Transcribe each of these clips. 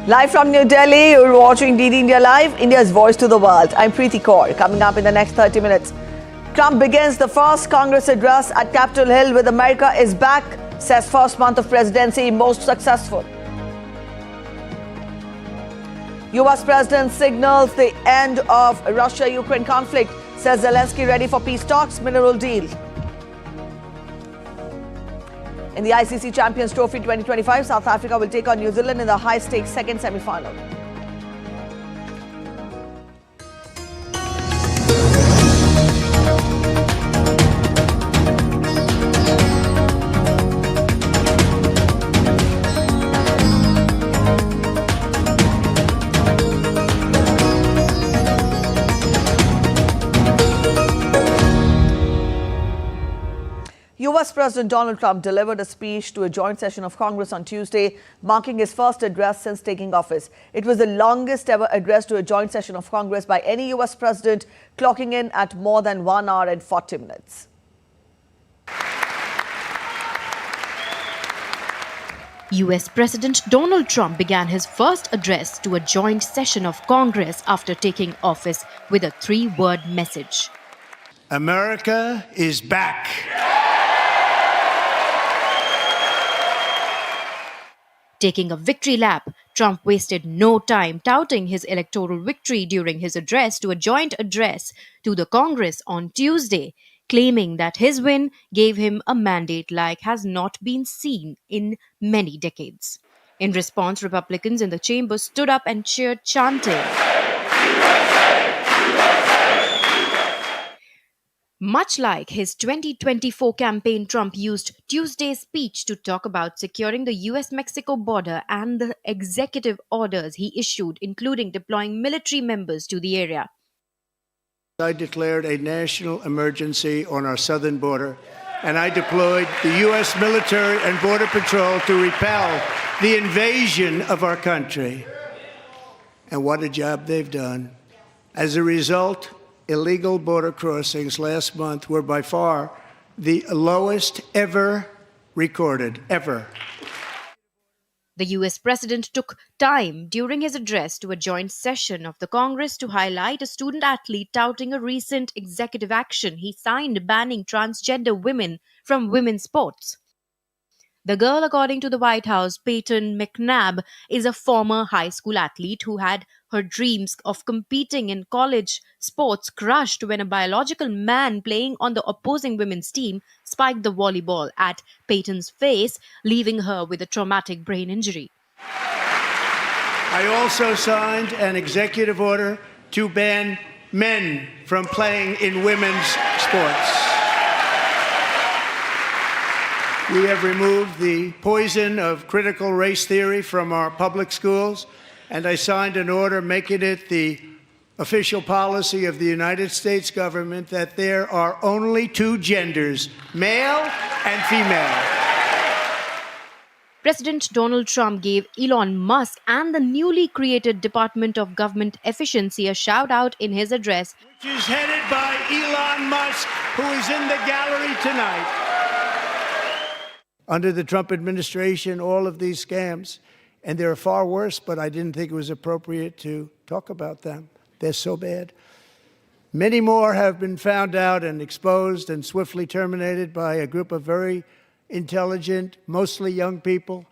Live from New Delhi, you're watching DD India Live, India's voice to the world. I'm Preeti Kaur. Coming up in the next 30 minutes, Trump begins the first Congress address at Capitol Hill with "America is back," says first month of presidency most successful. US President signals the end of Russia-Ukraine conflict, says Zelenskyy ready for peace talks, mineral deal. In the ICC Champions Trophy 2025, South Africa will take on New Zealand in the high-stakes second semi-final. US President Donald Trump delivered a speech to a joint session of Congress on Tuesday, marking his first address since taking office. It was the longest ever address to a joint session of Congress by any US president, clocking in at more than 1 hour and 40 minutes. US President Donald Trump began his first address to a joint session of Congress after taking office with a 3-word message. America is back. Taking a victory lap, Trump wasted no time touting his electoral victory during his address to a joint address to the Congress on Tuesday, claiming that his win gave him a mandate like has not been seen in many decades. In response, Republicans in the chamber stood up and cheered, chanting, much like his 2024 campaign, Trump used Tuesday's speech to talk about securing the US-Mexico border and the executive orders he issued, including deploying military members to the area. I declared a national emergency on our southern border, and I deployed the US military and border patrol to repel the invasion of our country. And what a job they've done. As a result, illegal border crossings last month were by far the lowest ever recorded, ever. The US president took time during his address to a joint session of the Congress to highlight a student athlete touting a recent executive action he signed banning transgender women from women's sports. The girl, according to the White House, Peyton McNabb, is a former high school athlete who had her dreams of competing in college sports crushed when a biological man playing on the opposing women's team spiked the volleyball at Peyton's face, leaving her with a traumatic brain injury. I also signed an executive order to ban men from playing in women's sports. We have removed the poison of critical race theory from our public schools, and I signed an order making it the official policy of the United States government that there are only 2 genders, male and female. President Donald Trump gave Elon Musk and the newly created Department of Government Efficiency a shout-out in his address, Which is headed by Elon Musk, who is in the gallery tonight. Under the Trump administration, all of these scams, and they're far worse, but I didn't think it was appropriate to talk about them. They're so bad. Many more have been found out and exposed and swiftly terminated by a group of very intelligent, mostly young people,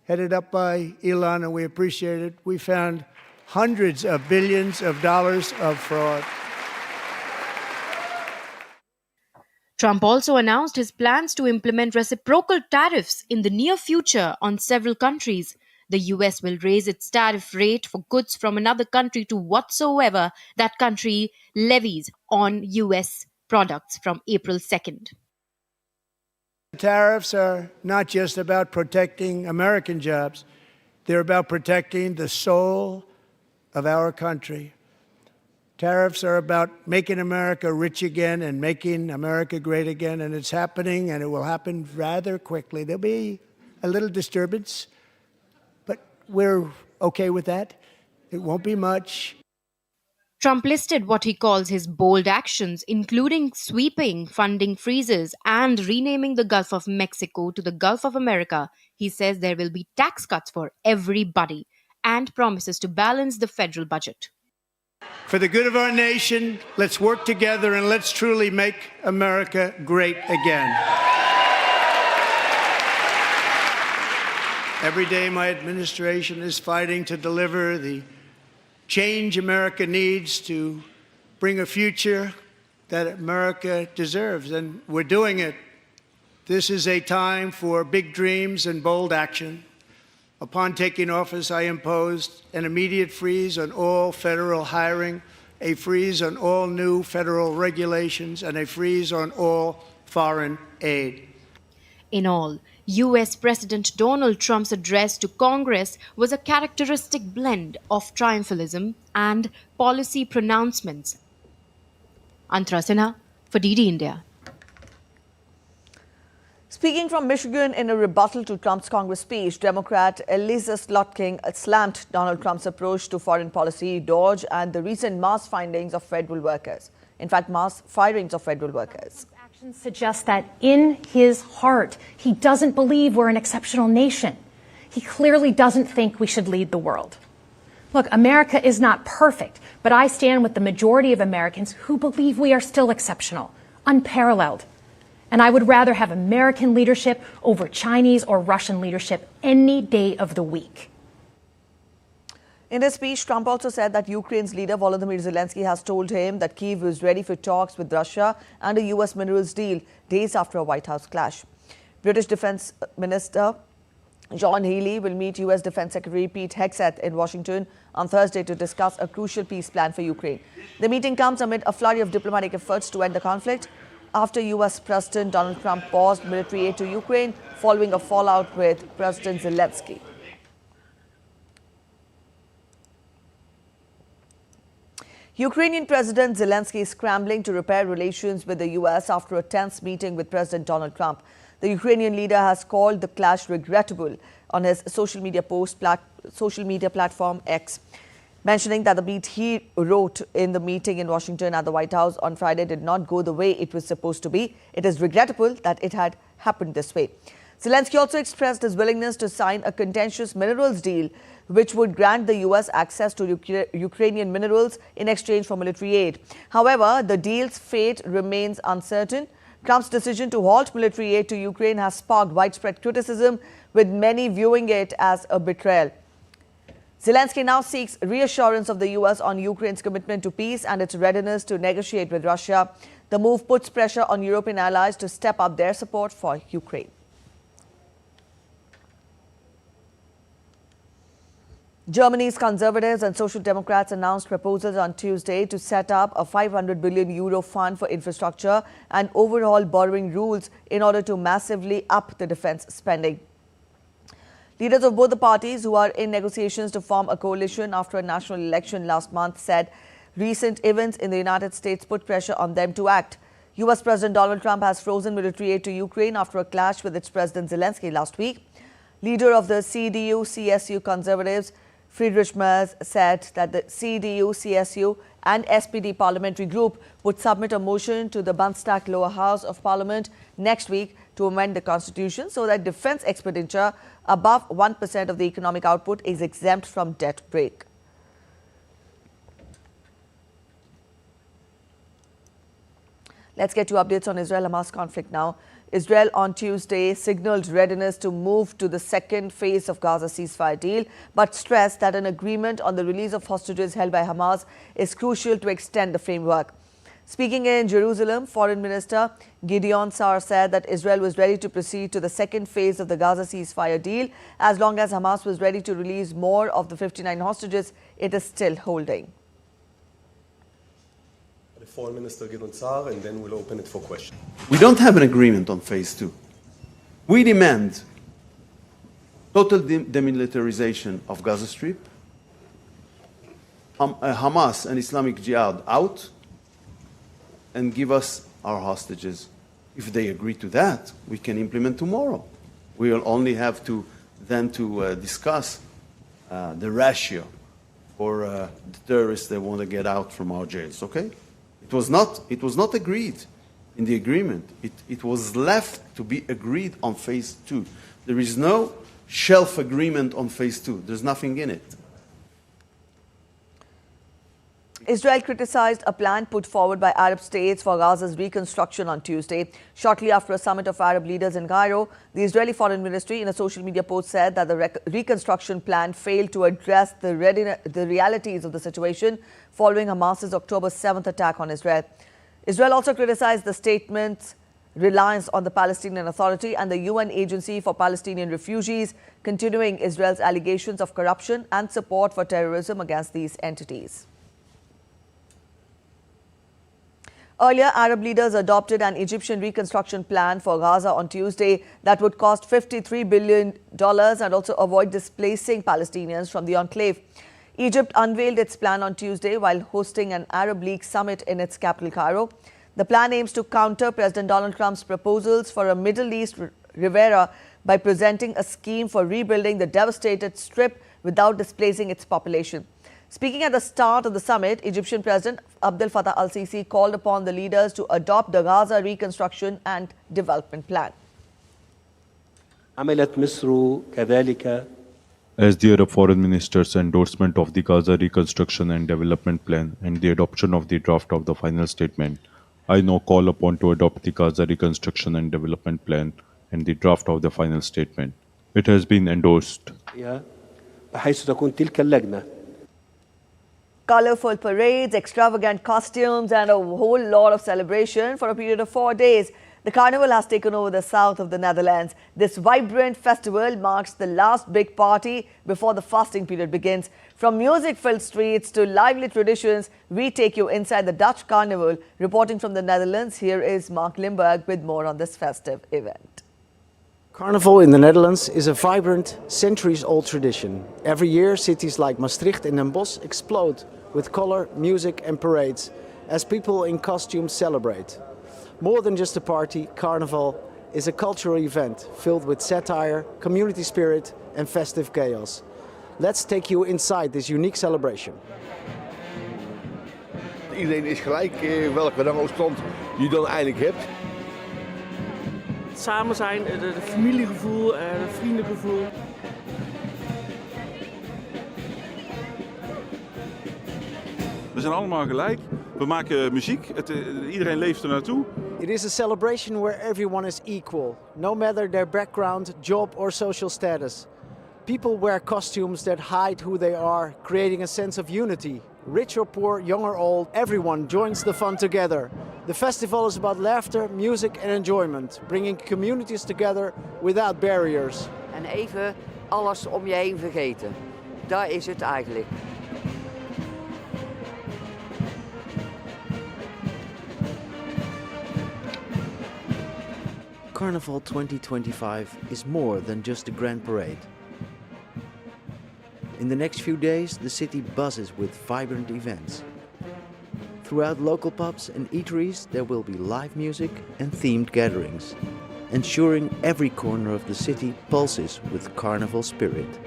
headed up by Elon, and we appreciate it. We found hundreds of billions of dollars of fraud. Trump also announced his plans to implement reciprocal tariffs in the near future on several countries. The US will raise its tariff rate for goods from another country to whatsoever that country levies on US products from April 2nd. Tariffs are not just about protecting American jobs. They're about protecting the soul of our country. Tariffs are about making America rich again and making America great again, and it's happening, and it will happen rather quickly. There'll be a little disturbance, but we're okay with that. It won't be much. Trump listed what he calls his bold actions, including sweeping funding freezes and renaming the Gulf of Mexico to the Gulf of America. He says there will be tax cuts for everybody and promises to balance the federal budget. For the good of our nation, let's work together and let's truly make America great again. Every day, my administration is fighting to deliver the change America needs to bring a future that America deserves, and we're doing it. This is a time for big dreams and bold action. Upon taking office, I imposed an immediate freeze on all federal hiring, a freeze on all new federal regulations, and a freeze on all foreign aid. In all, US President Donald Trump's address to Congress was a characteristic blend of triumphalism and policy pronouncements. Antara Sinha for DD India. Speaking from Michigan in a rebuttal to Trump's Congress speech, Democrat Elissa Slotkin slammed Donald Trump's approach to foreign policy, DOGE, and the recent mass firings of federal workers. In fact, mass firings of federal workers. Actions suggest that in his heart, he doesn't believe we're an exceptional nation. He clearly doesn't think we should lead the world. Look, America is not perfect, but I stand with the majority of Americans who believe we are still exceptional, unparalleled. And I would rather have American leadership over Chinese or Russian leadership any day of the week. In his speech, Trump also said that Ukraine's leader Volodymyr Zelenskyy has told him that Kyiv is ready for talks with Russia and a U.S. minerals deal days after a White House clash. British Defense Minister John Healey will meet U.S. Defense Secretary Pete Hegseth in Washington on Thursday to discuss a crucial peace plan for Ukraine. The meeting comes amid a flurry of diplomatic efforts to end the conflict after U.S. President Donald Trump paused military aid to Ukraine following a fallout with President Zelenskyy. Ukrainian President Zelenskyy is scrambling to repair relations with the U.S. after a tense meeting with President Donald Trump. The Ukrainian leader has called the clash regrettable on his social media platform X, mentioning that the beat he wrote in the meeting in Washington at the White House on Friday did not go the way it was supposed to be. It is regrettable that it had happened this way. Zelenskyy also expressed his willingness to sign a contentious minerals deal which would grant the U.S. access to Ukrainian minerals in exchange for military aid. However, the deal's fate remains uncertain. Trump's decision to halt military aid to Ukraine has sparked widespread criticism, with many viewing it as a betrayal. Zelenskyy now seeks reassurance of the U.S. on Ukraine's commitment to peace and its readiness to negotiate with Russia. The move puts pressure on European allies to step up their support for Ukraine. Germany's Conservatives and Social Democrats announced proposals on Tuesday to set up a €500 billion fund for infrastructure and overhaul borrowing rules in order to massively up the defense spending. Leaders of both the parties, who are in negotiations to form a coalition after a national election last month, said recent events in the United States put pressure on them to act. U.S. President Donald Trump has frozen military aid to Ukraine after a clash with its President Zelenskyy last week. Leader of the CDU-CSU Conservatives, Friedrich Merz, said that the CDU-CSU and SPD parliamentary group would submit a motion to the Bundestag lower house of parliament next week to amend the constitution so that defense expenditure above 1% of the economic output is exempt from debt brake. Let's get to updates on Israel-Hamas conflict now. Israel on Tuesday signaled readiness to move to the second phase of Gaza ceasefire deal, but stressed that an agreement on the release of hostages held by Hamas is crucial to extend the framework. Speaking in Jerusalem, Foreign Minister Gideon Sa'ar said that Israel was ready to proceed to the second phase of the Gaza ceasefire deal as long as Hamas was ready to release more of the 59 hostages it is still holding. Foreign Minister Gideon Sa'ar, and then we'll open it for questions. We don't have an agreement on phase 2. We demand total demilitarization of Gaza Strip, Hamas and Islamic Jihad out, and give us our hostages. If they agree to that, we can implement tomorrow. We will only have to then discuss the ratio for the terrorists that want to get out from our jails, okay? It was not agreed in the agreement. It was left to be agreed on phase 2. There is no shelf agreement on phase 2. There's nothing in it. Israel criticized a plan put forward by Arab states for Gaza's reconstruction on Tuesday. Shortly after a summit of Arab leaders in Cairo, the Israeli Foreign Ministry in a social media post said that the reconstruction plan failed to address the realities of the situation following Hamas's October 7th attack on Israel. Israel also criticized the statement's reliance on the Palestinian Authority and the UN Agency for Palestinian Refugees, continuing Israel's allegations of corruption and support for terrorism against these entities. Earlier, Arab leaders adopted an Egyptian reconstruction plan for Gaza on Tuesday that would cost $53 billion and also avoid displacing Palestinians from the enclave. Egypt unveiled its plan on Tuesday while hosting an Arab League summit in its capital, Cairo. The plan aims to counter President Donald Trump's proposals for a Middle East Riviera by presenting a scheme for rebuilding the devastated Strip without displacing its population. Speaking at the start of the summit, Egyptian President Abdel Fattah al-Sisi called upon the leaders to adopt the Gaza reconstruction and development plan. عملت مصر كذلك. As the Arab foreign minister's endorsement of the Gaza reconstruction and development plan and the adoption of the draft of the final statement, I now call upon to adopt the Gaza reconstruction and development plan and the draft of the final statement. It has been endorsed. بحيث تكون تلك اللجنة. Colorful parades, extravagant costumes and a whole lot of celebration for a period of 4 days. The carnival has taken over the south of the Netherlands. This vibrant festival marks the last big party before the fasting period begins. From music-filled streets to lively traditions, we take you inside the Dutch carnival. Reporting from the Netherlands, here is Mark Limburg with more on this festive event. Carnival in the Netherlands is a vibrant, centuries-old tradition. Every year, cities like Maastricht and Den Bosch explode with color, music and parades as people in costumes celebrate. More than just a party, Carnival is a cultural event filled with satire, community spirit and festive chaos. Let's take you inside this unique celebration. Iedereen is gelijk, welke rangstand je dan eigenlijk hebt. Samen zijn, het familiegevoel, het vriendengevoel. We zijn allemaal gelijk. We maken muziek. Iedereen leeft er naartoe. It is a celebration where everyone is equal, no matter their background, job or social status. People wear costumes that hide who they are, creating a sense of unity. Rich or poor, young or old, everyone joins the fun together. The festival is about laughter, music and enjoyment, bringing communities together without barriers. En even alles om je heen vergeten. Daar is het eigenlijk. Carnival 2025 is more than just a grand parade. In the next few days, the city buzzes with vibrant events. Throughout local pubs and eateries, there will be live music and themed gatherings, ensuring every corner of the city pulses with carnival spirit.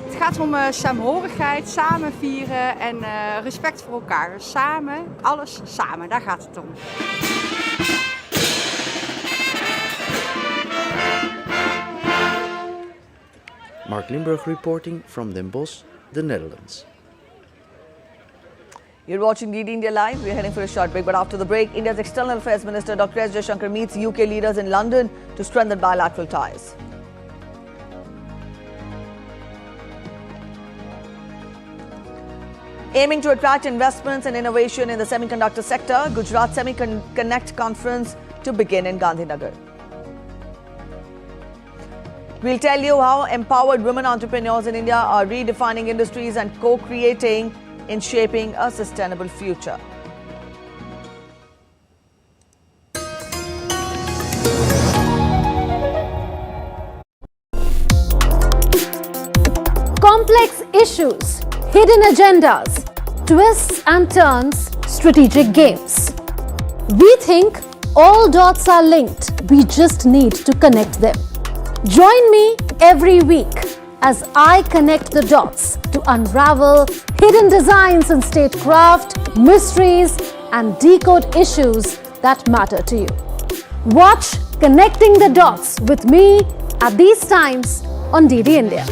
Het gaat om saamhorigheid, samen vieren en respect voor elkaar. Samen, alles samen, daar gaat het om. Mark Limburg reporting from Den Bosch, the Netherlands. You're watching DD India Live. We're heading for a short break, but after the break, India's External Affairs Minister Dr. S. Jaishankar meets UK leaders in London to strengthen bilateral ties. Aiming to attract investments and innovation in the semiconductor sector, Gujarat Semiconnect Conference to begin in Gandhinagar. We'll tell you how empowered women entrepreneurs in India are redefining industries and co-creating in shaping a sustainable future. Complex issues, hidden agendas, twists and turns, strategic games. We think all dots are linked. We just need to connect them. Join me every week as I connect the dots to unravel hidden designs in statecraft, mysteries, and decode issues that matter to you. Watch Connecting the Dots with me at these times on DD India.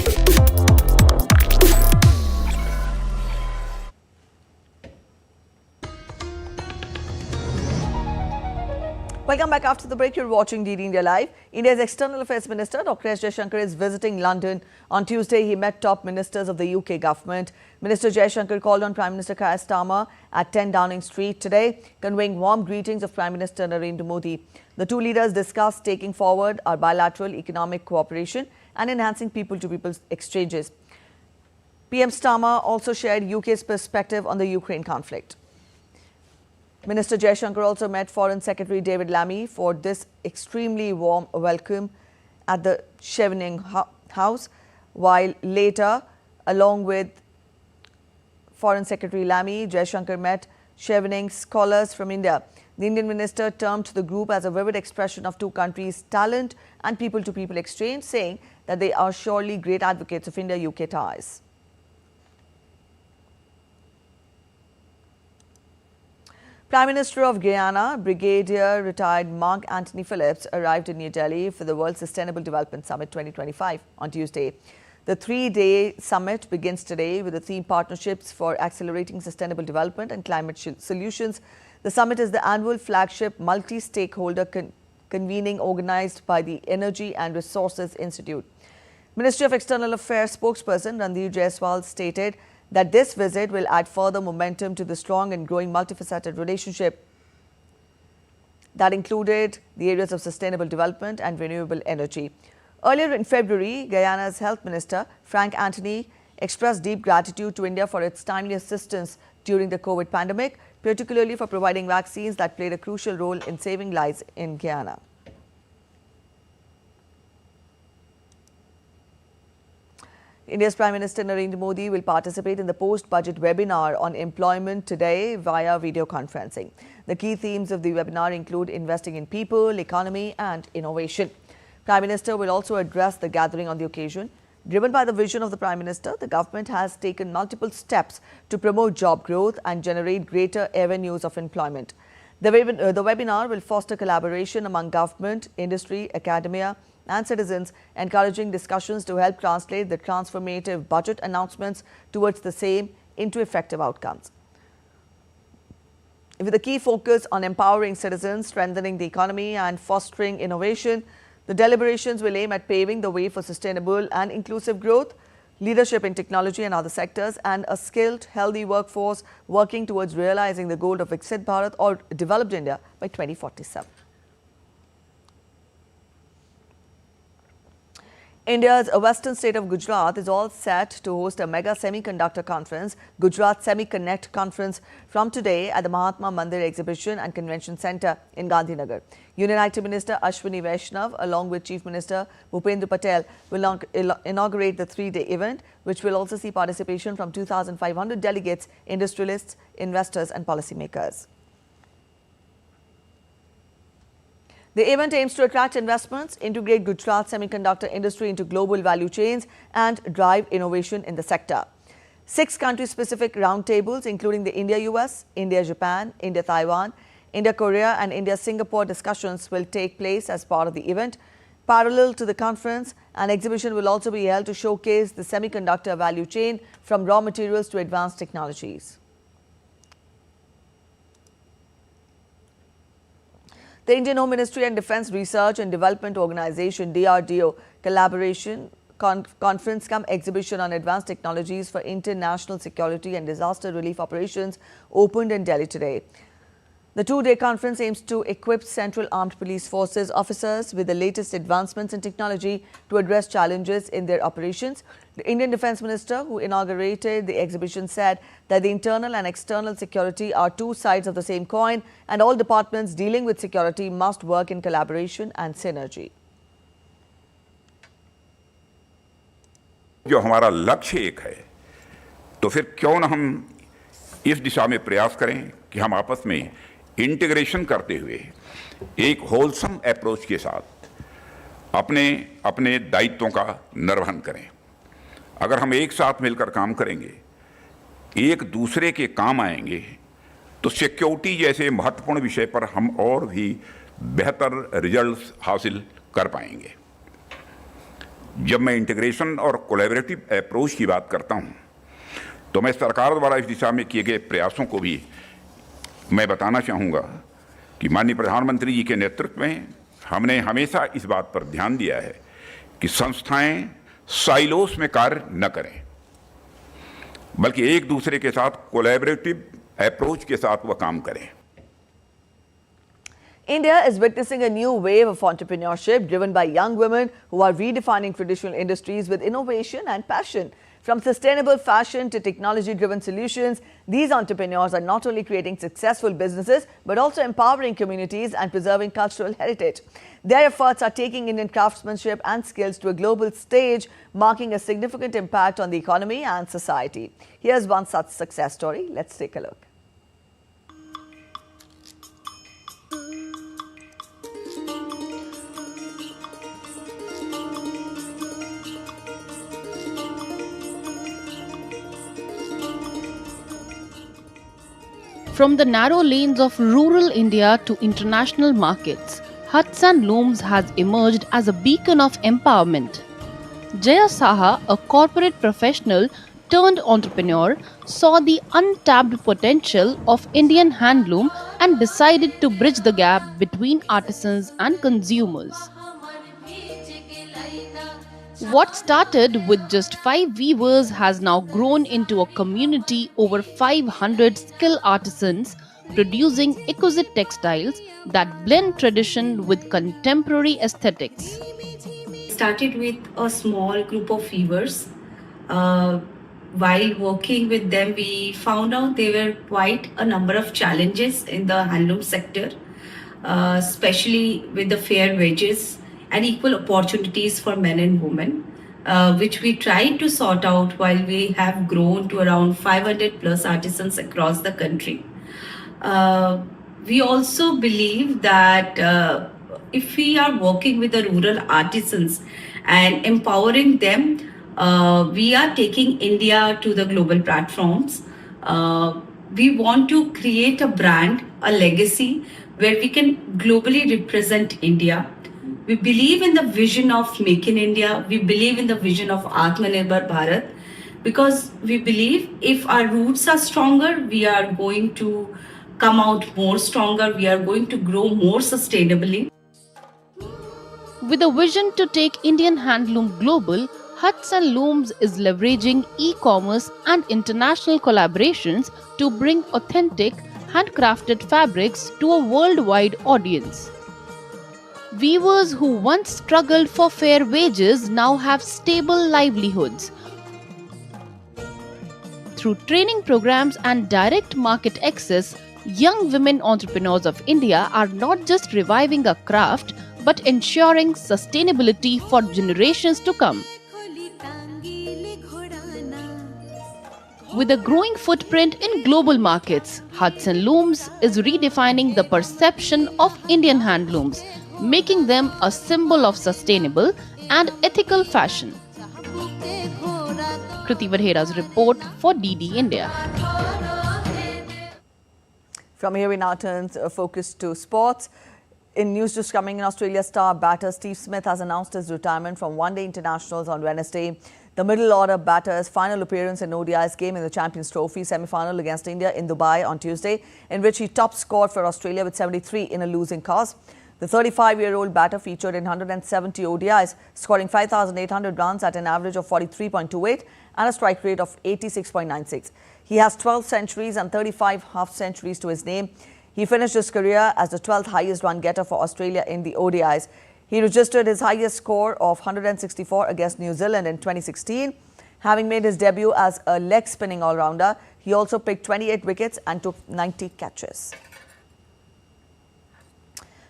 Welcome back. After the break, you're watching DD India Live. India's External Affairs Minister, Dr. S. Jaishankar, is visiting London. On Tuesday, he met top ministers of the UK government. Minister Jaishankar called on Prime Minister Keir Starmer at 10 Downing Street today, conveying warm greetings of Prime Minister Narendra Modi. The two leaders discussed taking forward our bilateral economic cooperation and enhancing people-to-people exchanges. PM Starmer also shared UK's perspective on the Ukraine conflict. Minister Jaishankar also met Foreign Secretary David Lammy for this extremely warm welcome at the Chevening House, while later, along with Foreign Secretary Lammy, Jaishankar met Chevening scholars from India. The Indian minister termed the group as a vivid expression of two countries' talent and people-to-people exchange, saying that they are surely great advocates of India-UK ties. Prime Minister of Guyana, Brigadier retired Mark Anthony Phillips, arrived in New Delhi for the World Sustainable Development Summit 2025 on Tuesday. The three-day summit begins today with the theme Partnerships for Accelerating Sustainable Development and Climate Solutions. The summit is the annual flagship multi-stakeholder convening organized by the Energy and Resources Institute. Ministry of External Affairs spokesperson Ranveer Jaiswal stated that this visit will add further momentum to the strong and growing multifaceted relationship that included the areas of sustainable development and renewable energy. Earlier in February, Guyana's Health Minister, Frank Anthony, expressed deep gratitude to India for its timely assistance during the COVID pandemic, particularly for providing vaccines that played a crucial role in saving lives in Guyana. India's Prime Minister Narendra Modi will participate in the post-budget webinar on employment today via video conferencing. The key themes of the webinar include investing in people, economy and innovation. Prime Minister will also address the gathering on the occasion. Driven by the vision of the Prime Minister, the government has taken multiple steps to promote job growth and generate greater avenues of employment. The webinar will foster collaboration among government, industry, academia and citizens, encouraging discussions to help translate the transformative budget announcements towards the same into effective outcomes. With a key focus on empowering citizens, strengthening the economy and fostering innovation, the deliberations will aim at paving the way for sustainable and inclusive growth, leadership in technology and other sectors, and a skilled, healthy workforce working towards realizing the goal of Viksit Bharat or Developed India by 2047. India's western state of Gujarat is all set to host a mega semiconductor conference, Gujarat Semiconnect Conference, from today at the Mahatma Mandir Exhibition and Convention Centre in Gandhinagar. Union IT Minister Ashwini Vaishnav, along with Chief Minister Bhupendra Patel, will inaugurate the three-day event, which will also see participation from 2,500 delegates, industrialists, investors and policymakers. The event aims to attract investments, integrate Gujarat semiconductor industry into global value chains and drive innovation in the sector. 6 country-specific roundtables, including the India-US, India-Japan, India-Taiwan, India-Korea and India-Singapore discussions will take place as part of the event. Parallel to the conference, an exhibition will also be held to showcase the semiconductor value chain from raw materials to advanced technologies. The Indian Home Ministry and Defence Research and Development Organisation DRDO collaboration conference cum exhibition on advanced technologies for international security and disaster relief operations opened in Delhi today. The two-day conference aims to equip Central Armed Police Forces officers with the latest advancements in technology to address challenges in their operations. The Indian Defence Minister, who inaugurated the exhibition, said that the internal and external security are two sides of the same coin and all departments dealing with security must work in collaboration and synergy. जो हमारा लक्ष्य एक है, तो फिर क्यों न हम इस दिशा में प्रयास करें कि हम आपस में इंटीग्रेशन करते हुए एक होलसम अप्रोच के साथ अपने अपने दायित्वों का निर्वहन करें। अगर हम एक साथ मिलकर काम करेंगे, एक दूसरे के काम आएंगे, तो सिक्योरिटी जैसे महत्वपूर्ण विषय पर हम और भी बेहतर रिजल्ट्स हासिल कर पाएंगे। जब मैं इंटीग्रेशन और कोलैबोरेटिव अप्रोच की बात करता हूं, तो मैं सरकार द्वारा इस दिशा में किए गए प्रयासों को भी मैं बताना चाहूँगा कि माननीय प्रधानमंत्री जी के नेतृत्व में हमने हमेशा इस बात पर ध्यान दिया है कि संस्थाएं साइलोस में कार्य न करें, बल्कि एक दूसरे के साथ कोलैबोरेटिव अप्रोच के साथ वह काम करें। India is witnessing a new wave of entrepreneurship driven by young women who are redefining traditional industries with innovation and passion. From sustainable fashion to technology-driven solutions, these entrepreneurs are not only creating successful businesses but also empowering communities and preserving cultural heritage. Their efforts are taking Indian craftsmanship and skills to a global stage, marking a significant impact on the economy and society. Here's one such success story. Let's take a look. From the narrow lanes of rural India to international markets, Huts and Looms has emerged as a beacon of empowerment. Jaya Saha, a corporate professional turned entrepreneur, saw the untapped potential of Indian handloom and decided to bridge the gap between artisans and consumers. What started with just 5 weavers has now grown into a community over 500 skilled artisans producing exquisite textiles that blend tradition with contemporary aesthetics. Started with a small group of weavers. While working with them, we found out there were quite a number of challenges in the handloom sector, especially with the fair wages and equal opportunities for men and women, which we tried to sort out while we have grown to around 500 plus artisans across the country. We also believe that if we are working with the rural artisans and empowering them, we are taking India to the global platforms. We want to create a brand, a legacy where we can globally represent India. We believe in the vision of Make in India. We believe in the vision of Atmanirbhar Bharat, because we believe if our roots are stronger, we are going to come out more stronger. We are going to grow more sustainably. With a vision to take Indian handloom global, Huts and Looms is leveraging e-commerce and international collaborations to bring authentic, handcrafted fabrics to a worldwide audience. Weavers who once struggled for fair wages now have stable livelihoods. Through training programs and direct market access, young women entrepreneurs of India are not just reviving a craft but ensuring sustainability for generations to come. With a growing footprint in global markets, Huts and Looms is redefining the perception of Indian handlooms, making them a symbol of sustainable and ethical fashion. Kriti Vadhera's report for DD India. From here we now turn focus to sports. In news just coming in, Australia star batter Steve Smith has announced his retirement from one-day internationals on Wednesday. The middle order batter's final appearance in ODI's game in the Champions Trophy semi-final against India in Dubai on Tuesday, in which he top scored for Australia with 73 in a losing cause. The 35-year-old batter featured in 170 ODIs, scoring 5,800 runs at an average of 43.28 and a strike rate of 86.96. He has 12 centuries and 35 half-centuries to his name. He finished his career as the 12th highest run getter for Australia in the ODIs. He registered his highest score of 164 against New Zealand in 2016. Having made his debut as a leg-spinning all-rounder, he also picked 28 wickets and took 90 catches.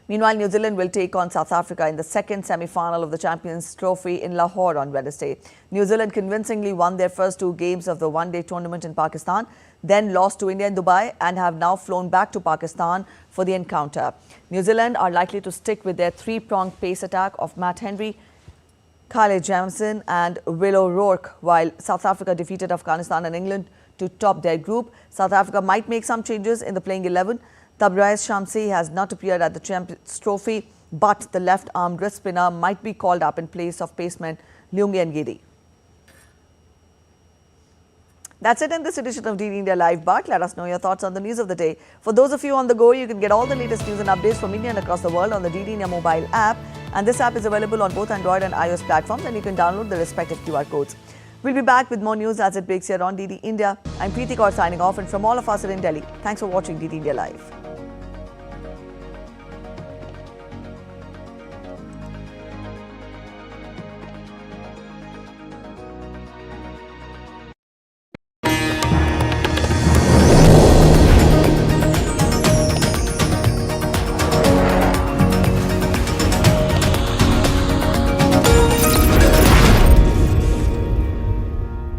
Meanwhile, New Zealand will take on South Africa in the second semi-final of the Champions Trophy in Lahore on Wednesday. New Zealand convincingly won their first 2 games of the one-day tournament in Pakistan, then lost to India in Dubai and have now flown back to Pakistan for the encounter. New Zealand are likely to stick with their 3-pronged pace attack of Matt Henry, Kyle Jamieson and Will O'Rourke, while South Africa defeated Afghanistan and England to top their group. South Africa might make some changes in the playing 11. Tabraiz Shamsi has not appeared at the Champions Trophy, but the left-arm wrist spinner might be called up in place of paceman Lyungi and Giri. That's it in this edition of DD India Live. But let us know your thoughts on the news of the day. For those of you on the go, you can get all the latest news and updates from India and across the world on the DD India mobile app. And this app is available on both Android and iOS platforms, and you can download the respective QR codes. We'll be back with more news as it breaks here on DD India. I'm Preeti Kaur signing off, and from all of us in Delhi, thanks for watching DD India Live.